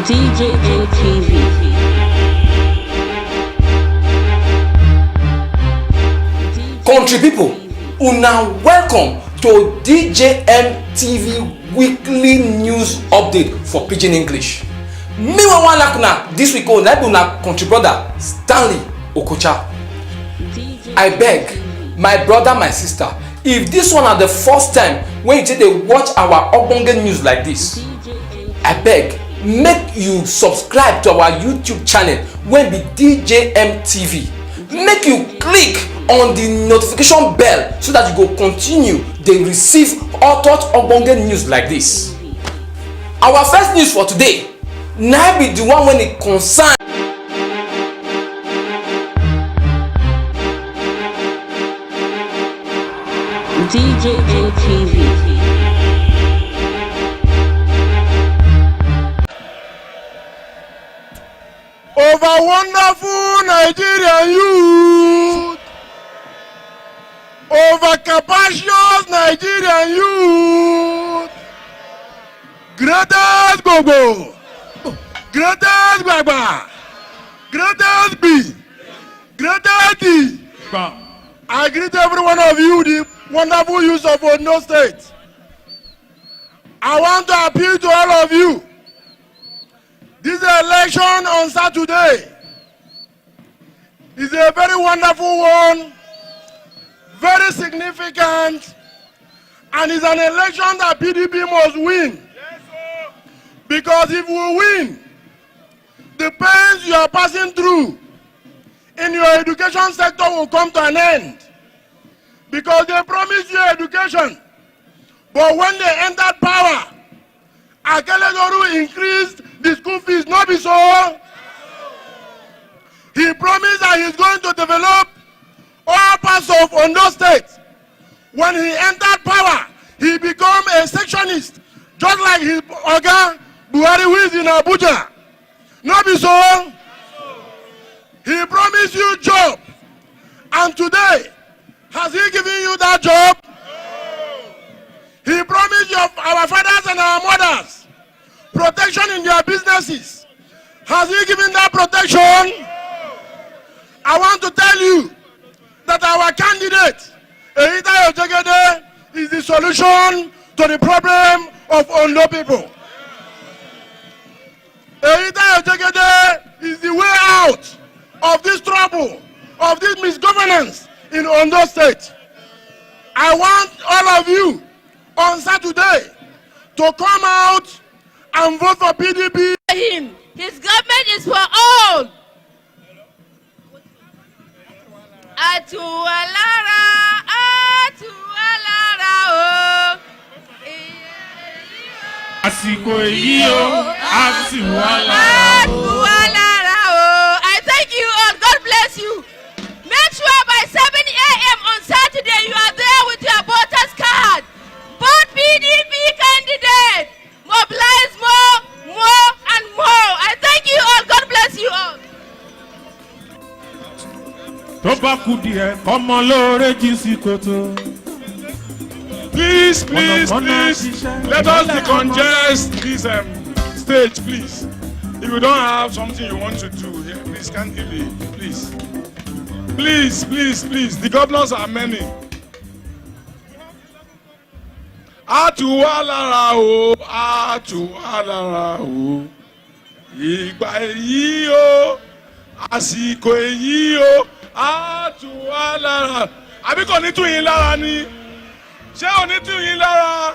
DJM TV. Country people, una welcome to DJM TV weekly news update for Pidgin English. Me wan like this week na una country brother Stanley Okocha. I beg my brother, my sister, if this one are the first time when you take dey watch our ogbonge news like this, I beg make you subscribe to our YouTube channel wey be DJM TV. Make you click on the notification bell so that you go continue dey receive hot ogbonge news like this. Our first news for today na be the one when it concern DJM TV. Over wonderful Nigerian youth, over capacious Nigerian youth, greatest Gogo, greatest Baba, greatest B, greatest D. I greet every one of you, the wonderful youth of Ondo State. I want to appeal to all of you. This election on Saturday is a very wonderful one, very significant, and is an election that PDP must win. Yes, sir. Because if we win, the pains you are passing through in your education sector will come to an end. Because they promised you education, but when they entered power, Akure increased the school fees, not be so. He promised that he's going to develop all parts of Ondo State. When he entered power, he became a sectionist, just like his Oga Buhari, who is in Abuja. Not be so. He promised you job, and today, has he given you that job? He promised our fathers and our mothers protection in their businesses. Has he given that protection? I want to tell you that our candidate, Eita Ojegede, is the solution to the problem of Ondo people. Eita Ojegede is the way out of this trouble, of this misgovernance in Ondo State. I want all of you on Saturday to come out and vote for PDP. His government is for all. Atualara, atualara, oh. Àsìkò èyí o, atualara. Atualara, oh. I thank you all. God bless you. Make sure by 7 a.m. on Saturday you are there with your voters card. Vote PDP candidate. Mobilize more and more. I thank you all. God bless you all. Please, let us decongest this stage, please. If you don't have something you want to do here, please kindly, please. Please. The governors are many. Atualara o, ìgbà èyí o, àsìkò èyí o, atualara. Àbí kò ní tù yín lára ni? Ṣé ò ní tù yín lára?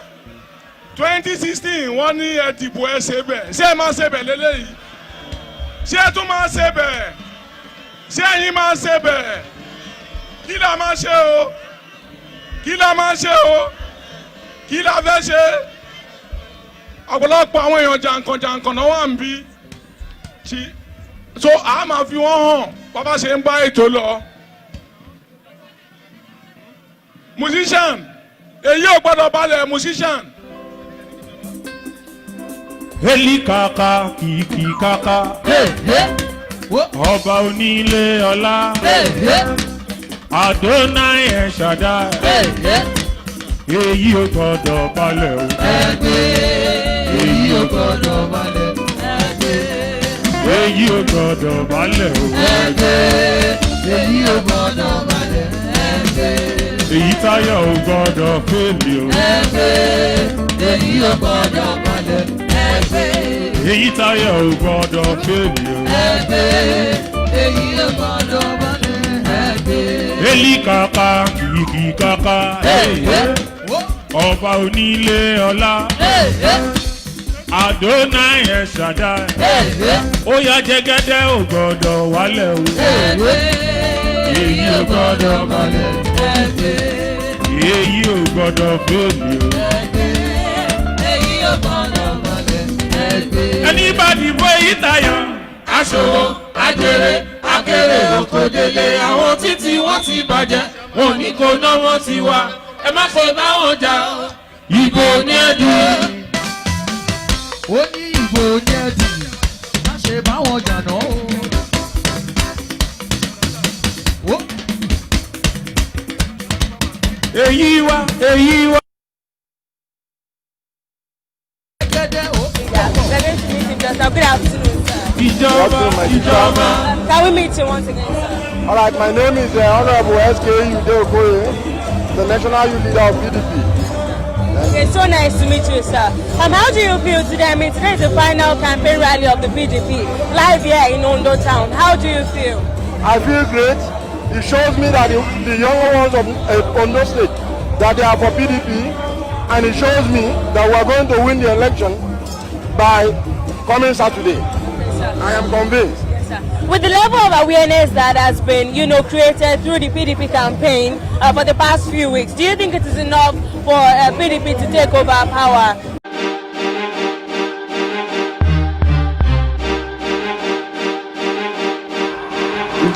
2016 wọ́n ní ẹ dìbò ẹ ṣe bẹ̀. Ṣé ẹ máa ṣe bẹ̀ lélẹ́yìí? Ṣé ẹ tún máa ṣe bẹ̀? Ṣé ẹ̀yin máa ṣe bẹ̀? Kí la máa ṣe o? Kí la máa ṣe o? Kí la fẹ́ ṣe? Ọ̀pọ̀lọpọ̀ àwọn èèyàn jàǹkàn náà wà ń bí. So a máa fi wọ́n hàn bàbá ṣe ń bá ètò lọ. Musician, èyí ò gbọ́dọ̀ balẹ̀ musician. Eli kaka kìkì kaka. Ọba onílé ọlá. Adonai ẹ̀ ṣàdá. Èyí ò gbọ́dọ̀ balẹ̀ o. Èyí ò gbọ́dọ̀ balẹ̀. èyí ò gbọ́dọ̀ balẹ̀ o. èyí ò gbọ́dọ̀ balẹ̀. èyí táyọ̀ ò gbọ́dọ̀ fèlè o. èyí ò gbọ́dọ̀ balẹ̀. èyí táyọ̀ ò gbọ́dọ̀ fèlè o. èyí ò gbọ́dọ̀ balẹ̀. èlì kàkà kìkì kàkà ọba onílé ọlá. Adonai ẹ̀ ṣàdá ó yá jẹ́gẹ́dẹ́ ò gbọ́dọ̀ wálẹ̀ o. èyí ò gbọ́dọ̀ balẹ̀. èyí ò gbọ́dọ̀ fèlè o. èyí ò gbọ́dọ̀ balẹ̀. ẹni bá dìbò èyí tayọ. aṣòwò ajere akéré òkòdélé àwọn títí wọn ti bàjẹ́ wọn ní kó ná wọn ti wá ẹ má ṣe bá wọn jà ìbò ní ẹdùn. ó ní ìbò ní ẹdùn má ṣe bá wọn jà náà. èyí wá èyí wá. Good afternoon, sir. ìjọba ìjọba. Can we meet you once again, sir? All right, my name is Honorable S.K. Akure, the National Youth Leader of PDP. Okay, so nice to meet you, sir. How do you feel today? I mean, today is the final campaign rally of the PDP, live here in Ondo town. How do you feel? I feel great. It shows me that the younger ones of Ondo State, that they are for PDP, and it shows me that we are going to win the election by coming Saturday. I am convinced. Yes, sir. With the level of awareness that has been, created through the PDP campaign for the past few weeks, do you think it is enough for PDP to take over power?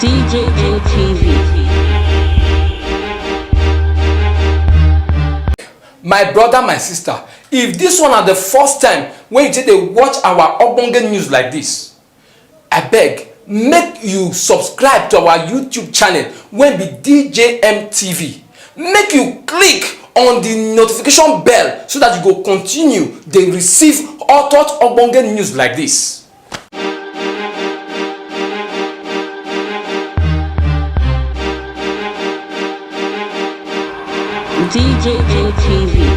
DJM TV. My brother, my sister, if this one are the first time when you take a watch our ogbonge news like this, I beg, make you subscribe to our YouTube channel when be DJM TV. Make you click on the notification bell so that you go continue to receive all ogbonge news like this. DJM TV.